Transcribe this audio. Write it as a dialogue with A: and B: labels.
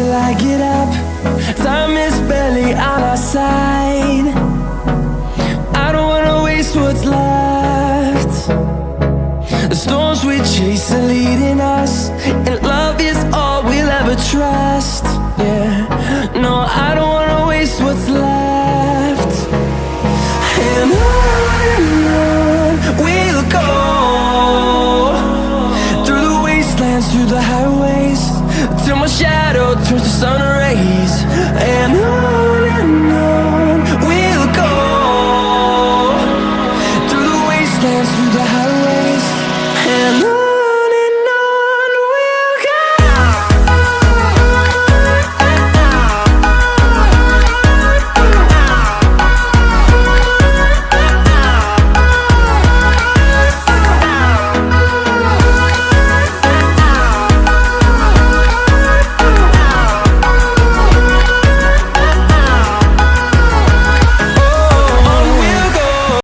A: till I get up. Time is barely on our side. I don't wanna waste what's left. The storms we chase are leading us, and love is all we'll ever trust. Yeah, no, I don't wanna waste what's left. And on we'll go, through the wastelands, through the highways, till my shadow turns to sun rays. And on we'll go, through the wastelands, through the highways, and on.